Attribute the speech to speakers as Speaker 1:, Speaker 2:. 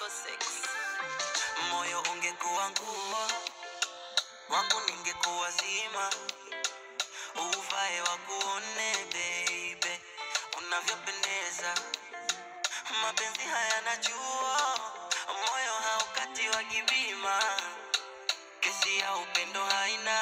Speaker 1: 6. Moyo ungekuwa nguo, wangu ningekuwa zima. Uvae wakuone baby, unavyopendeza. Mapenzi haya najua, moyo haukati wa kibima. Kesi ya upendo haina